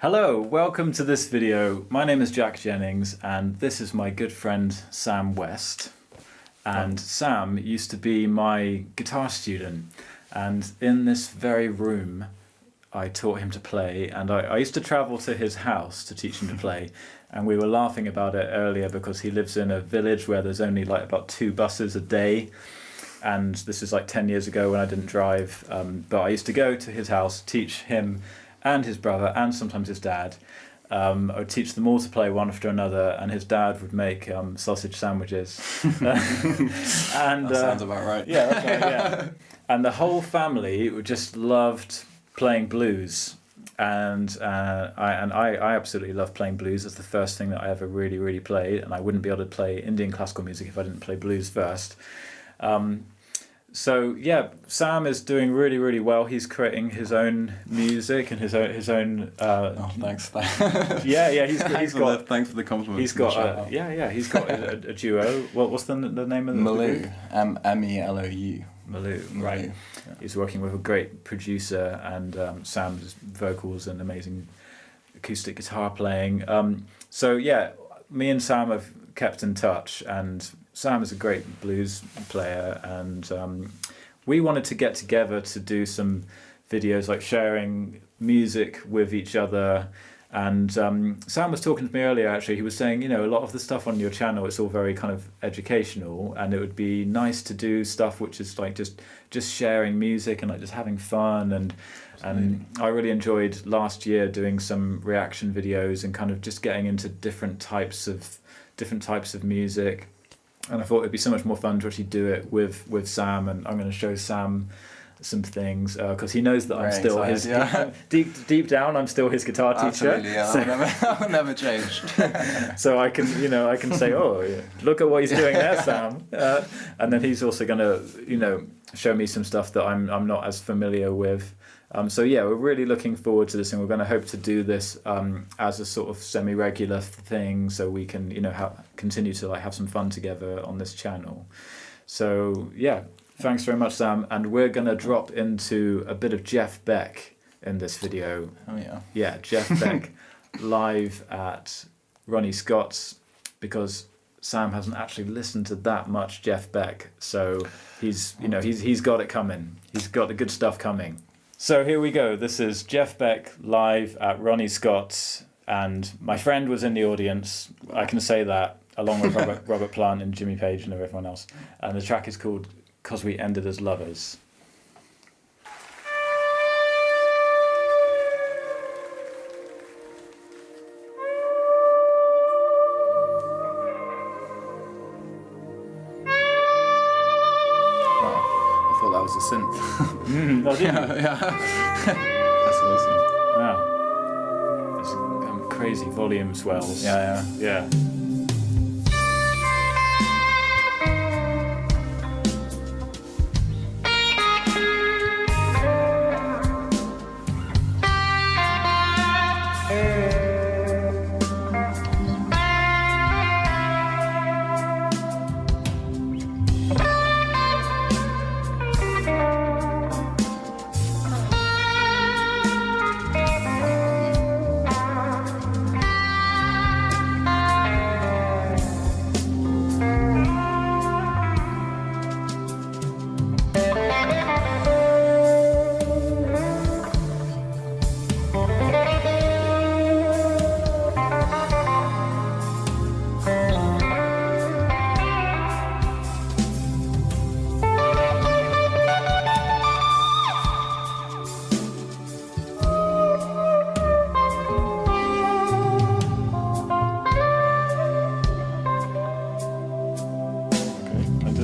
Hello, welcome to this video. My name is Jack Jennings and this is my good friend Sam West. And Sam used to be my guitar student, and in this very room I taught him to play, and I used to travel to his house to teach him to play, and we were laughing about it earlier because he lives in a village where there's only like about 2 buses a day, and this is like 10 years ago when I didn't drive, but I used to go to his house, teach him and his brother and sometimes his dad. I would teach them all to play one after another, and his dad would make sausage sandwiches. And that sounds about right. Yeah, that's right, yeah. And the whole family just loved playing blues, and I absolutely love playing blues. It's the first thing that I ever really played, and I wouldn't be able to play Indian classical music if I didn't play blues first. So yeah, Sam is doing really well. He's creating his own music and his own. Thanks. Yeah. He's got. Thanks for the compliment. He's got. He's got a duo. What's the name of the Malou? Melou. Malou, right? Yeah. He's working with a great producer, and Sam's vocals and amazing acoustic guitar playing. So yeah, me and Sam have kept in touch, and Sam is a great blues player, and we wanted to get together to do some videos like sharing music with each other. And Sam was talking to me earlier, actually. He was saying, a lot of the stuff on your channel, it's all very kind of educational, and it would be nice to do stuff which is like just sharing music and like just having fun. And I really enjoyed last year doing some reaction videos and kind of just getting into different types of music. And I thought it'd be so much more fun to actually do it with Sam, and I'm going to show Sam some things because he knows that I'm still deep down I'm still his guitar teacher. Absolutely, yeah. I'll never change. So I can say, oh, yeah, look at what he's doing there, Sam, and then he's also going to show me some stuff that I'm not as familiar with. So yeah, we're really looking forward to this, and we're going to hope to do this as a sort of semi-regular thing, so we can continue to have some fun together on this channel. So yeah, thanks very much, Sam, and we're going to drop into a bit of Jeff Beck in this video. Oh yeah. Yeah, Jeff Beck live at Ronnie Scott's, because Sam hasn't actually listened to that much Jeff Beck, so he's got it coming. He's got the good stuff coming. So here we go. This is Jeff Beck live at Ronnie Scott's, and my friend was in the audience. I can say that, along with Robert Plant and Jimmy Page and everyone else. And the track is called "'Cause We Ended as Lovers." That was a synth. Oh, did you? Yeah. That's awesome. Yeah. There's crazy volume swells. Yeah.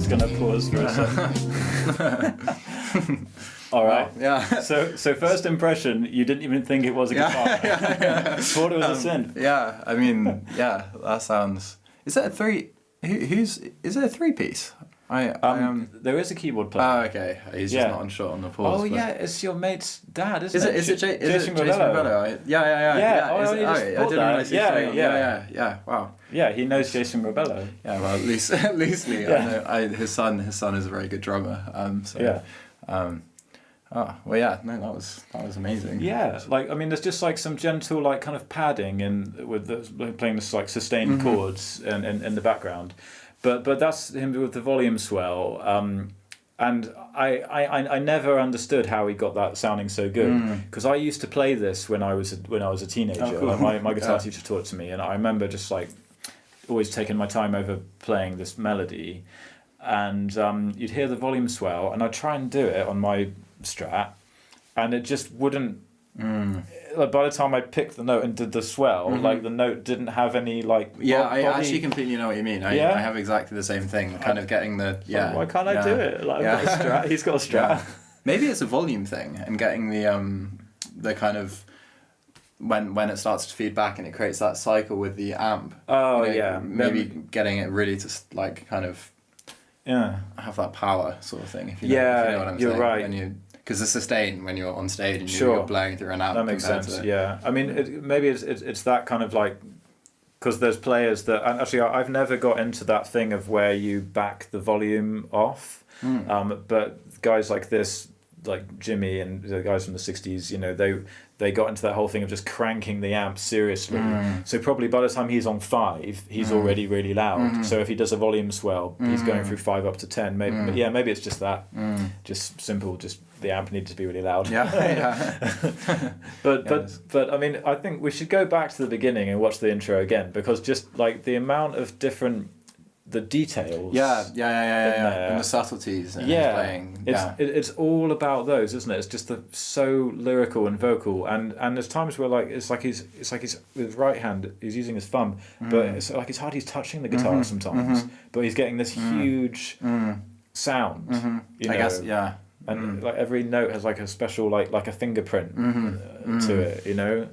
Gonna pause for a second. All right. Yeah. So first impression, you didn't even think it was a guitar. Yeah. Thought it was a synth. Yeah. I mean, yeah. That sounds. Is that a three? Is it a 3-piece? There is a keyboard player. Oh, okay. He's just not on shot on the pause. Oh, yeah, it's your mate's dad, isn't it? Is it Jason Rebello? Yeah. Oh, I didn't realize. Yeah. Wow. Yeah, he knows Jason Rebello. Yeah, well, loosely. Yeah. I know. His son is a very good drummer. Oh, well, yeah, no, that was amazing. Yeah, like I mean, there's just like some gentle like kind of padding in with playing this like sustained chords in the background, but that's him with the volume swell. And I never understood how he got that sounding so good, because I used to play this when I was a teenager. Oh, cool. Like my guitar teacher taught it to me, and I remember just like always taking my time over playing this melody, and you'd hear the volume swell, and I'd try and do it on my Strat, and it just wouldn't. Like by the time I picked the note and did the swell, like the note didn't have any like. Yeah, body. I actually completely know what you mean. I have exactly the same thing. Kind of getting the Why can't I do it? Like I've got a Strat. He's got a Strat. Yeah. Maybe it's a volume thing, and getting the kind of when it starts to feed back and it creates that cycle with the amp. Oh, you know, yeah. Maybe getting it really to like kind of have that power sort of thing. If you know, if you know what I'm you're saying. right. Because the sustain when you're on stage and Sure. you're blowing through an amp. That makes sense. Yeah, I mean, maybe it's that kind of like, because there's players that, and actually I've never got into that thing of where you back the volume off, but guys like this, like Jimmy and the guys from the 60s, you know, they got into that whole thing of just cranking the amp seriously. So probably by the time he's on 5, he's already really loud. So if he does a volume swell, he's going through 5 up to 10. Maybe maybe it's just that, just simple, just the amp needs to be really loud. But I mean, I think we should go back to the beginning and watch the intro again, because just like the amount of different, the details. And the subtleties in his playing. It's all about those, isn't it? It's just so lyrical and vocal, and there's times where like it's like he's with his right hand he's using his thumb, but it's like it's hard he's touching the guitar sometimes, but he's getting this huge sound. You know? I guess And like every note has like a special like a fingerprint to it, you know.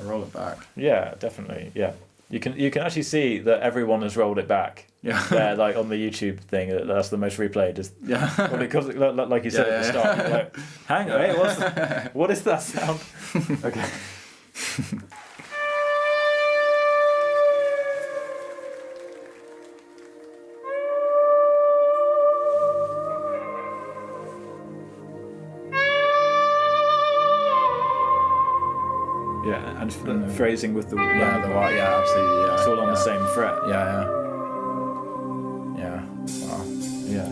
Roll it back. Yeah, definitely. Yeah. You can actually see that everyone has rolled it back. Yeah. There, like on the YouTube thing, that's the most replayed. Well, because like you said at the start, you're like, hang on, hey, what is that sound? Okay. Yeah, and phrasing with the absolutely. Yeah, it's all on the same fret. Yeah. Wow. Yeah.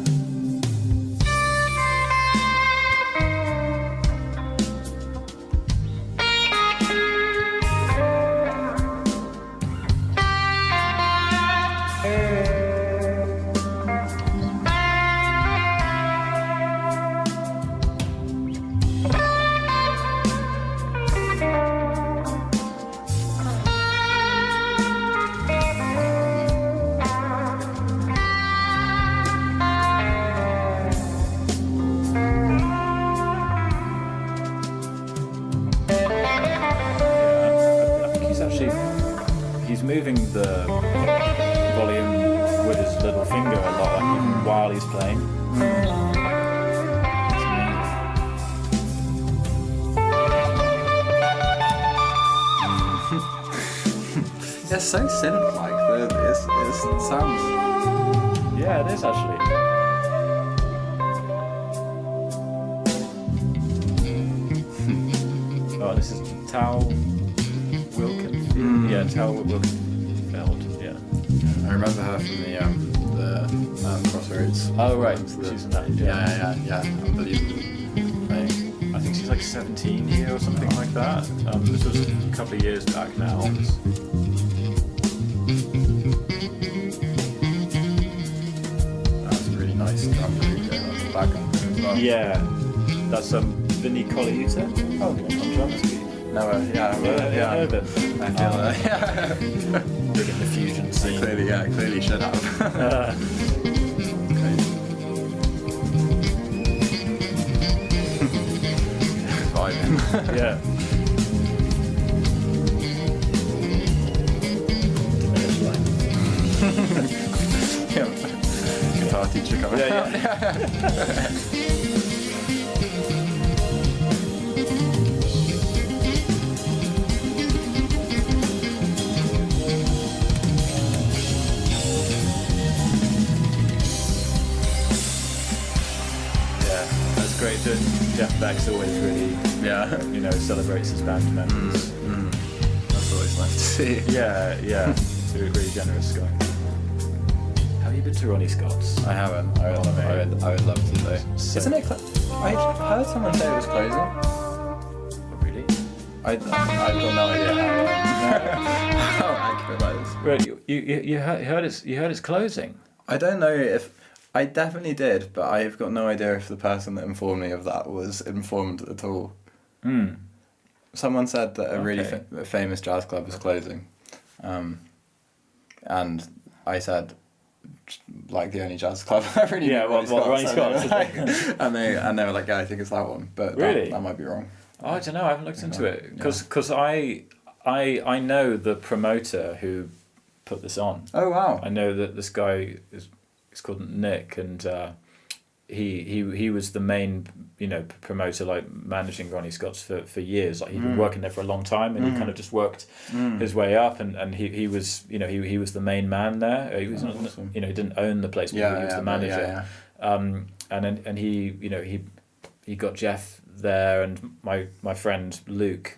He's moving the volume with his little finger a lot, like even while he's playing. It's so synth-like. It sounds. Yeah, it is actually. Oh, this is Tal Wilkenfeld. Yeah, Tal Wilkenfeld. Yeah. I remember her from the Crossroads. Oh right, she's in that. Yeah. Unbelievable. I think she's like 17 here or something like that. This was a couple of years back now. That's a really nice drum group going on in the background as well. Yeah, that's Vinny Colaiuta. Oh, on drums. No, yeah. Heard of him. I feel that. Big in the fusion scene. Clearly should have. Vibing. Yeah. Guitar teacher coming out. That's great. Jeff Beck's always really, Yeah. you know, celebrates his band members. That's always nice to see. Yeah, he's a really generous guy. Have you been to Ronnie Scott's? I haven't. I would love to though. So- Isn't it? I heard someone say it was closing. Really? I've got no idea how accurate that is. Right, you heard it's closing. I don't know if I definitely did, but I've got no idea if the person that informed me of that was informed at all. Someone said that a really famous jazz club is closing, and I said, like, the only jazz club I really knew Ronnie Scott's. and they were like, yeah, I think it's that one, but Really? that might be wrong. Oh, I don't know. I haven't looked into it because I know the promoter who put this on. Oh wow! I know that this guy is called Nick, and he was the main, you know, promoter, like managing Ronnie Scott's for years. Like he'd been working there for a long time, and he kind of just worked his way up, and he was, you know, he was the main man there. He was not, awesome. you know, he didn't own the place, but he was the manager. And he, you know, he got Jeff there, and my friend Luke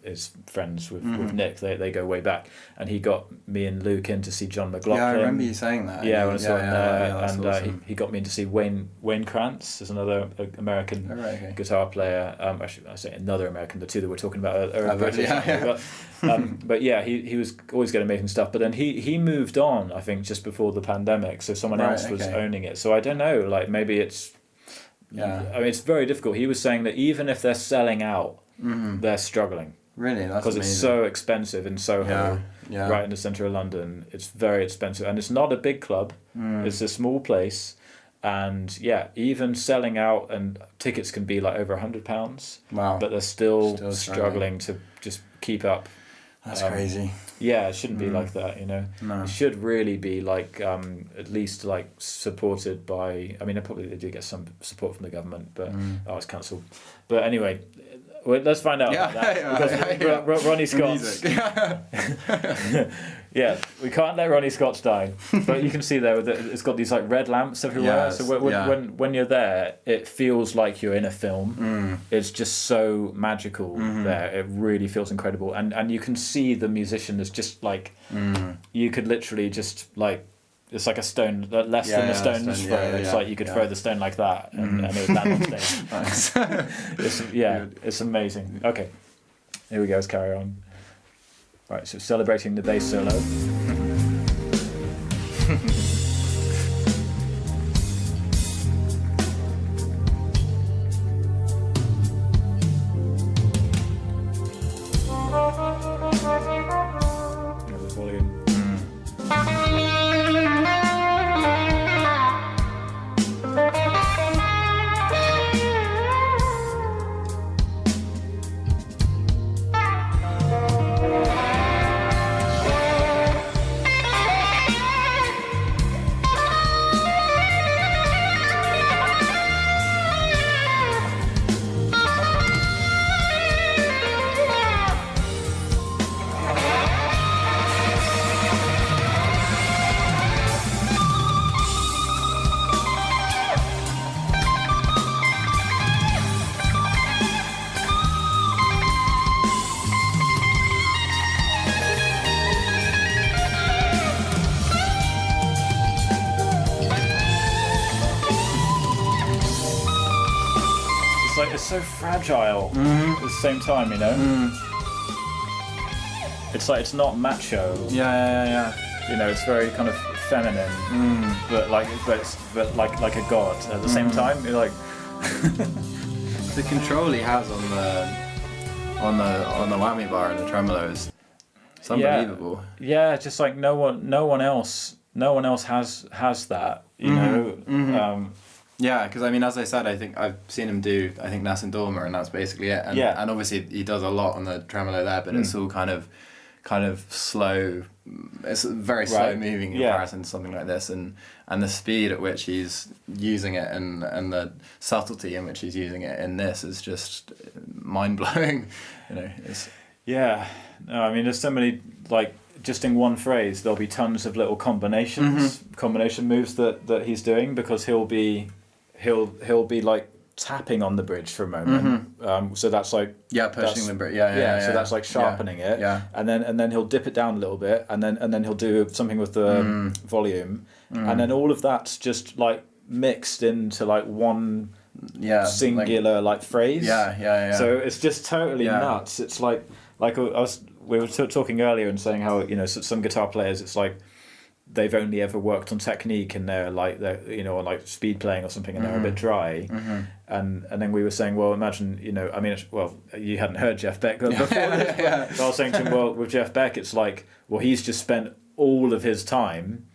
is friends with Nick. They go way back, and he got me and Luke in to see John McLaughlin. Yeah, I remember you saying that. Yeah, when I saw him there, that's and awesome. he got me in to see Wayne Krantz, is another American guitar player. Actually, I say another American. The two that we're talking about are British. But yeah, he was always getting amazing stuff. But then he moved on, I think, just before the pandemic. So someone else was owning it. So I don't know. Like maybe it's. Yeah. I mean, it's very difficult. He was saying that even if they're selling out, they're struggling. Really, that's because it's so expensive in Soho, right in the centre of London. It's very expensive, and it's not a big club. It's a small place, and even selling out, and tickets can be like over £100. Wow! But they're still struggling to just keep up. That's crazy. Yeah, it shouldn't be like that, you know. No. It should really be like at least like supported by. I mean, they do get some support from the government, but it's cancelled. But anyway. Well, let's find out about that. Because Ronnie Scott's. Yeah, we can't let Ronnie Scott's die. But you can see there that it's got these like red lamps everywhere. Yes, so when you're there, it feels like you're in a film. It's just so magical there. It really feels incredible, and you can see the musician is just like you could literally just like. It's like a stone, less than a stone's throw. It's like you could throw the stone like that, and it would land on stage. It's amazing. Okay, here we go. Let's carry on. Right, so celebrating the bass solo. The volume. It's so fragile at the same time, you know. It's like it's not macho. Yeah. You know, it's very kind of feminine, but like a god at the same time. You're like The control he has on the whammy bar and the tremolo is unbelievable. Yeah, just like no one else has that. You know. Yeah, because I mean, as I said, I think I've seen him do Nas and Dorma, and that's basically it. And, and obviously he does a lot on the tremolo there, but it's all kind of slow. It's very slow moving in comparison to something like this, and the speed at which he's using it, and the subtlety in which he's using it in this is just mind blowing. You know, No, I mean, there's so many like. Just in one phrase, there'll be tons of little combination moves that he's doing, because he'll be like tapping on the bridge for a moment. So that's like pushing the bridge. So that's like sharpening it. Yeah. And then he'll dip it down a little bit, and then he'll do something with the volume, and then all of that's just like mixed into like one singular like phrase. So it's just totally nuts. It's like we were talking earlier and saying how, you know, some guitar players, it's like they've only ever worked on technique, and they're you know, on like speed playing or something, and they're a bit dry. And then we were saying, well, imagine, you know, I mean, well, you hadn't heard Jeff Beck before this, but I was saying to him, well, with Jeff Beck, it's like, well, he's just spent all of his time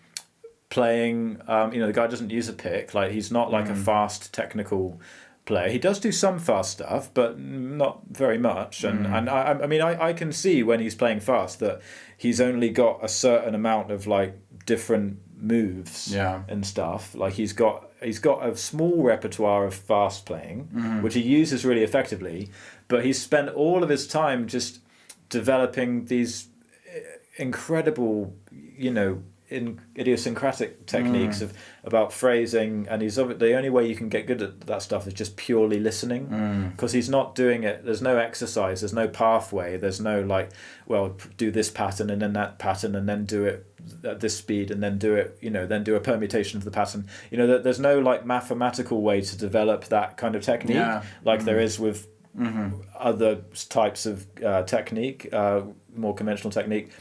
playing, you know, the guy doesn't use a pick, like he's not like a fast technical player. He does do some fast stuff, but not very much. And I mean, I can see when he's playing fast that he's only got a certain amount of like different moves and stuff. Like he's got a small repertoire of fast playing, which he uses really effectively, but he's spent all of his time just developing these incredible, you know, idiosyncratic techniques about phrasing, and the only way you can get good at that stuff is just purely listening, because he's not doing it. There's no exercise, there's no pathway, there's no like, well, do this pattern and then that pattern and then do it at this speed and then do it, you know, then do a permutation of the pattern. You know, there's no like mathematical way to develop that kind of technique like there is with other types of technique, more conventional technique.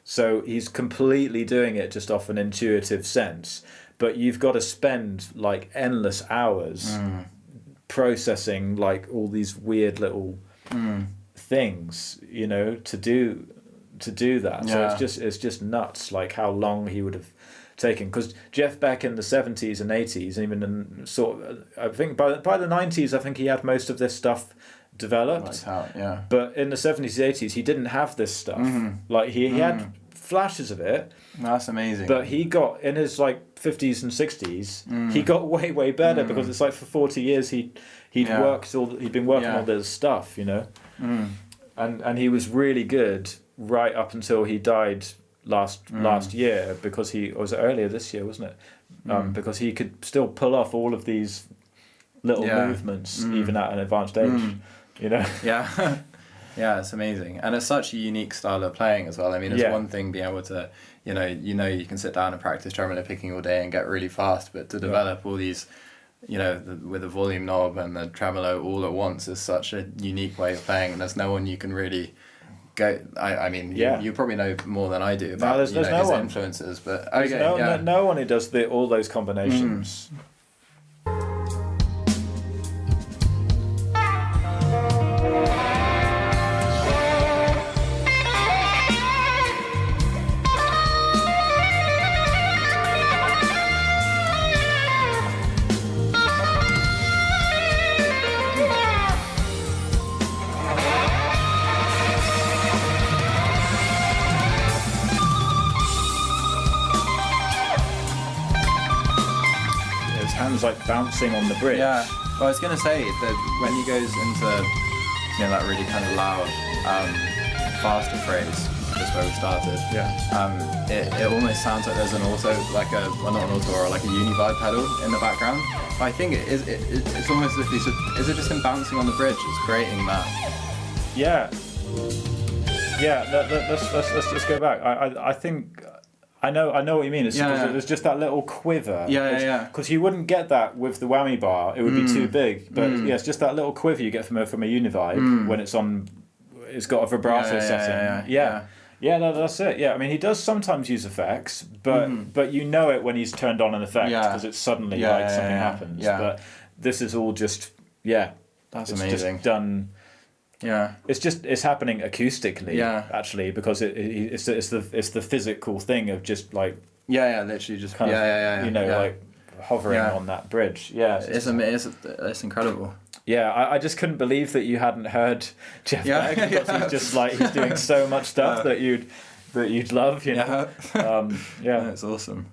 So he's completely doing it just off an intuitive sense, but you've got to spend like endless hours processing like all these weird little things, you know, to do that. So it's just nuts, like how long he would have taken. Because Jeff Beck in the 70s and 80s, and even in I think by the 90s, I think he had most of this stuff developed. But in the 70s, 80s, he didn't have this stuff. Like he had flashes of it. That's amazing. But he got, in his like 50s and 60s, he got way better, because it's like for 40 years he'd been working all this stuff, you know. And he was really good right up until he died last year, because was it earlier this year, wasn't it? Because he could still pull off all of these little movements even at an advanced age, you know. Yeah, it's amazing, and it's such a unique style of playing as well. I mean, it's one thing being able to, you know, you can sit down and practice tremolo picking all day and get really fast, but to develop all these, you know, with the volume knob and the tremolo all at once is such a unique way of playing, and there's no one you can really go. I mean, you probably know more than I do about there's his no influences, but no one who does all those combinations. Like bouncing on the bridge. Yeah, well, I was gonna say that when he goes into, you know, that really kind of loud, faster phrase, just where we started. It almost sounds like there's an auto, like not an auto, or like a univibe pedal in the background. But I think it's almost as if is it just him bouncing on the bridge? It's creating that. Yeah. Let's just go back. I think. I know what you mean. It's there's just that little quiver. Because you wouldn't get that with the whammy bar; it would be too big. But it's just that little quiver you get from a univibe when it's on. It's got a vibrato setting. That's it. Yeah, I mean, he does sometimes use effects, but you know it when he's turned on an effect, because it's suddenly like something happens. But this is all just that's amazing. Just done. Yeah, it's happening acoustically. Actually, because it's the physical thing of just like literally just kind of you know like hovering on that bridge. It's incredible. Yeah, I just couldn't believe that you hadn't heard Jeff Beck, because he's just like he's doing so much stuff that you'd love, you know. It's awesome.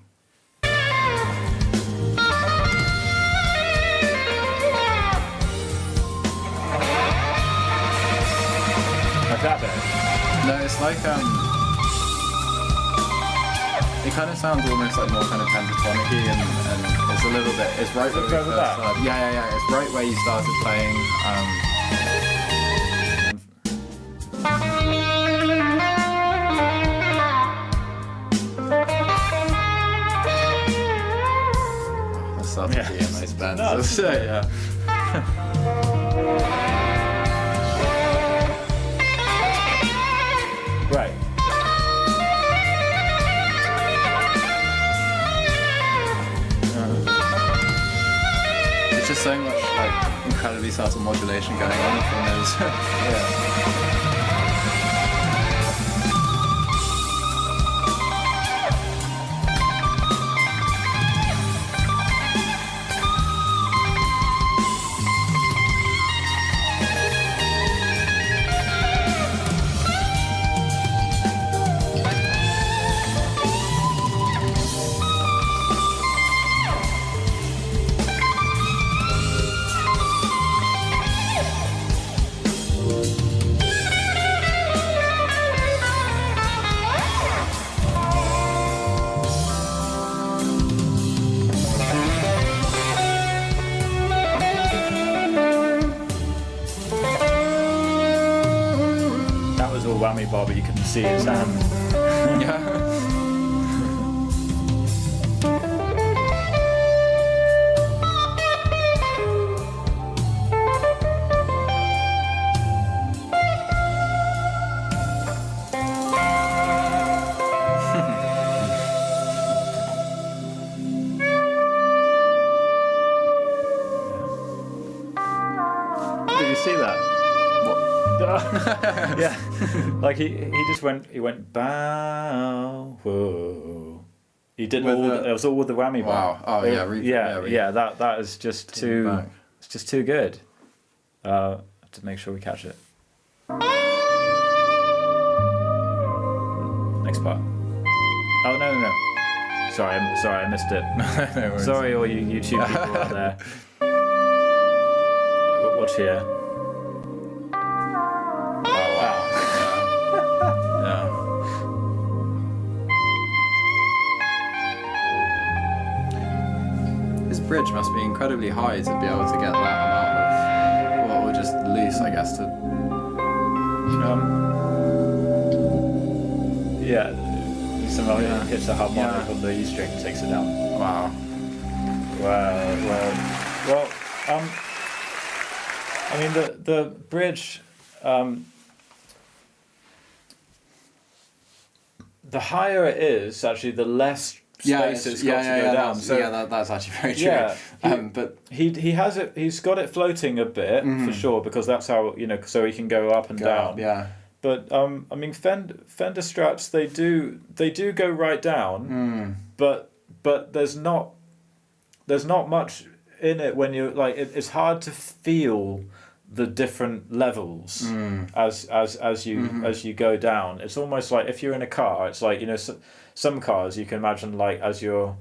That bit. No, it's like It kind of sounds almost like more kind of pentatonic-y, and it's a little bit. It's right where we first started. Yeah. It's right where you started playing. That started to be a nice band. No, So, yeah. Right. There's just so much like incredibly subtle modulation going on from those. Yeah. Whammy bar, but you couldn't see his hand. Yeah. Did you see that? Yeah, like he went bow. Whoa. He did all. It was all with the whammy bar. Wow. Oh yeah. That is just too. It's just too good. To make sure we catch it. Next part. Oh no. Sorry, I missed it. No Sorry, all you YouTube people out there. Watch here. Bridge must be incredibly high to be able to get that amount of, or just loose, I guess. Somehow hits a harmonic on the E string and takes it down. Wow. Well. I mean the bridge. The higher it is, actually, the less space it's got to go down. So that's actually very true. But he has it. He's got it floating a bit for sure, because that's how so he can go up and down. Yeah. But I mean, Fender Strats, they do go right down. But there's not much in it when you like. It's hard to feel the different levels as you go down. It's almost like if you're in a car. It's like some cars you can imagine, like as you're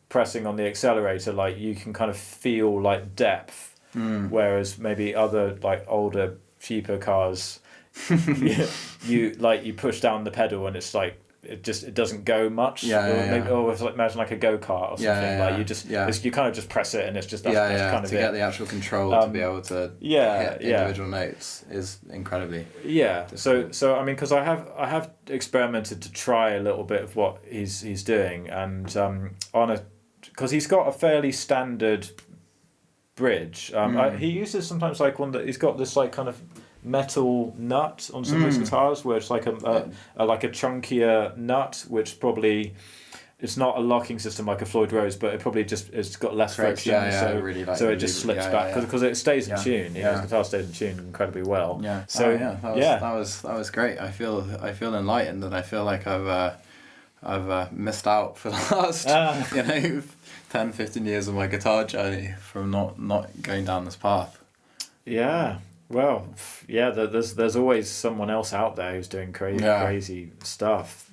pressing on the accelerator, like you can kind of feel like depth, whereas maybe other like older cheaper cars, you push down the pedal and it's like it doesn't go much. Or it's like, imagine like a go-kart or something. Like you just you kind of just press it and it's just that's kind of to get the actual control to be able to hit individual notes is incredibly difficult. So I mean, because I have experimented to try a little bit of what he's doing, and because he's got a fairly standard bridge. He uses sometimes like one that he's got this like kind of metal nut on some of his guitars, where it's like a chunkier nut, which probably it's not a locking system like a Floyd Rose, but it probably it's got less friction, so it just slips back because it stays in tune. His guitar stays in tune incredibly well. That was great. I feel enlightened, and I feel like I've missed out for the last 10-15 years of my guitar journey from not going down this path. Yeah. Well, there's always someone else out there who's doing crazy stuff,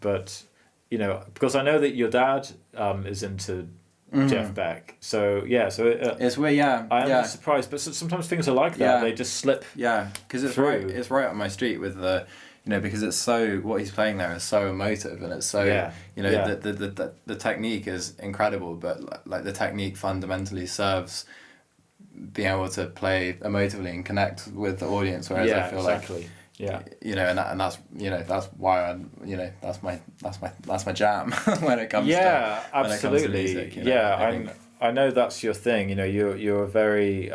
but because I know that your dad is into Jeff Beck. So yeah, so it's weird. Yeah, I am surprised, but sometimes things are like that. They just slip. Yeah, because it's through. right. It's right up my street with the, because it's so, what he's playing there is so emotive, and it's so the technique is incredible, but like the technique fundamentally serves being able to play emotively and connect with the audience, whereas I feel like and that's why that's my jam when it comes to absolutely music, I know that's your thing. You're a very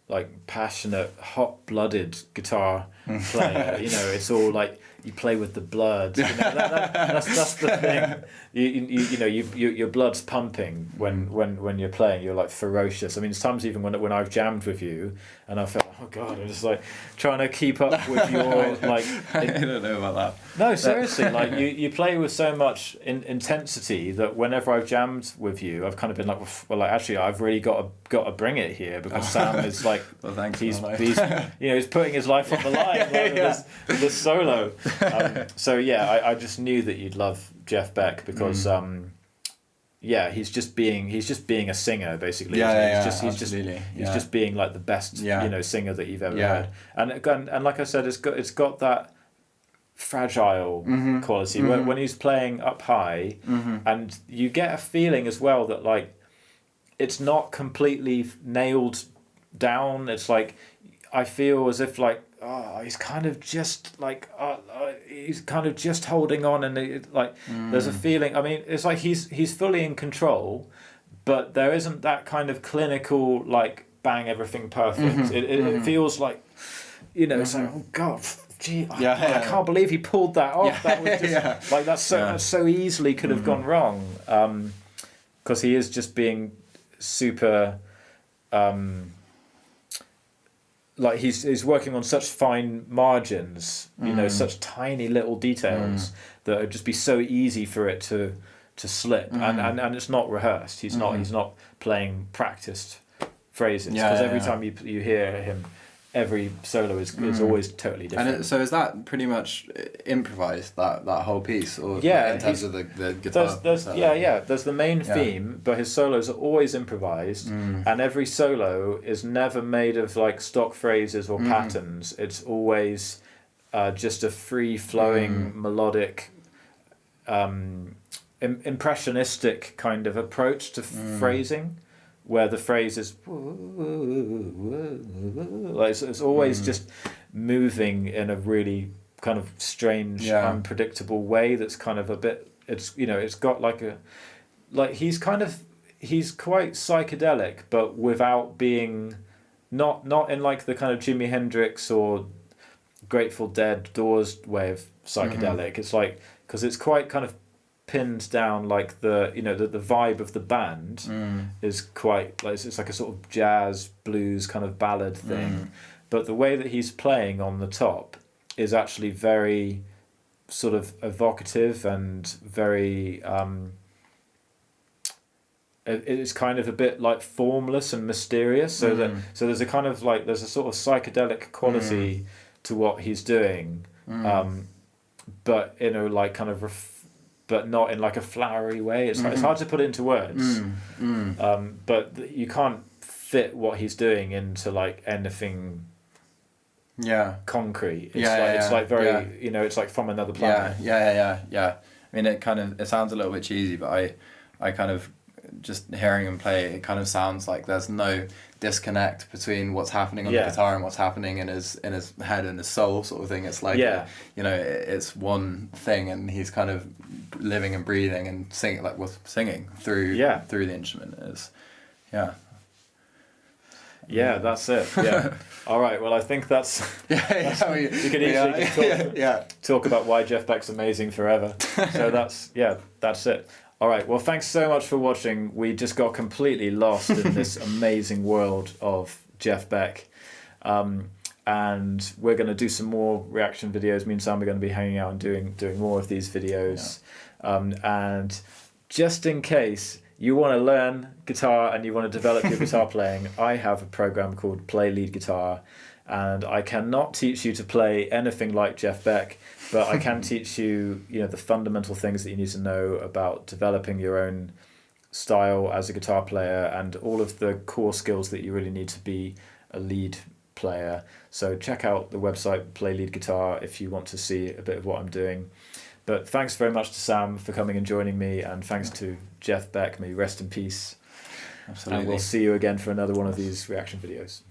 like passionate, hot-blooded guitar player. It's all like you play with the blood. That's the thing. Your blood's pumping when you're playing. You're like ferocious. I mean, sometimes even when I've jammed with you, and I felt, oh God, I'm just like trying to keep up with your like. I don't know about that. No, seriously, like you play with so much intensity that whenever I've jammed with you, I've kind of been like, well, like actually, I've really got to bring it here, because Sam is like, well, thanks, he's putting his life on the line with this solo. So yeah, I just knew that you'd love Jeff Beck because he's just being a singer basically. He's just being like the best singer that you've ever heard. And like I said, it's got that fragile quality when he's playing up high, and you get a feeling as well that like it's not completely nailed down. It's like I feel as if like he's kind of just like he's kind of just holding on, and there's a feeling. I mean, it's like he's fully in control, but there isn't that kind of clinical like bang everything perfect. It feels like it's like, oh God, gee, I can't believe he pulled that off. That was just like that so easily could have gone wrong, because he is just being super. Like he's working on such fine margins, such tiny little details that it'd just be so easy for it to slip, and it's not rehearsed. He's not playing practiced phrases, because every time you hear him, every solo is always totally different. And so is that pretty much improvised, that whole piece, or in terms of the guitar? There's the main theme, but his solos are always improvised, and every solo is never made of like stock phrases or patterns. It's always just a free flowing melodic, impressionistic kind of approach to phrasing, where the phrase is like it's always just moving in a really kind of strange, unpredictable way. That's kind of a bit. It's got like he's quite psychedelic, but without being not in like the kind of Jimi Hendrix or Grateful Dead, Doors way of psychedelic. It's like, because it's quite kind of pinned down, like the vibe of the band is quite like it's like a sort of jazz blues kind of ballad thing, but the way that he's playing on the top is actually very sort of evocative and very it's kind of a bit like formless and mysterious, so there's a kind of like there's a sort of psychedelic quality to what he's doing, but like kind of but not in like a flowery way. It's like, it's hard to put into words, but you can't fit what he's doing into like anything concrete. It's like very it's like from another planet. I mean, it sounds a little bit cheesy, but I kind of, just hearing him play, it kind of sounds like there's no disconnect between what's happening on the guitar and what's happening in his head and his soul, sort of thing. It's like it's one thing, and he's kind of living and breathing and singing through the instrument. That's it. All right, well, I think that's we could easily talk about why Jeff Beck's amazing forever. So that's it. All right, well, thanks so much for watching. We just got completely lost in this amazing world of Jeff Beck. And we're going to do some more reaction videos. Me and Sam are going to be hanging out and doing more of these videos. And just in case you want to learn guitar and you want to develop your guitar playing, I have a program called Play Lead Guitar. And I cannot teach you to play anything like Jeff Beck, but I can teach you, the fundamental things that you need to know about developing your own style as a guitar player and all of the core skills that you really need to be a lead player. So check out the website Play Lead Guitar if you want to see a bit of what I'm doing. But thanks very much to Sam for coming and joining me, and thanks to Jeff Beck. May you rest in peace. Absolutely. And we'll see you again for another one of these reaction videos.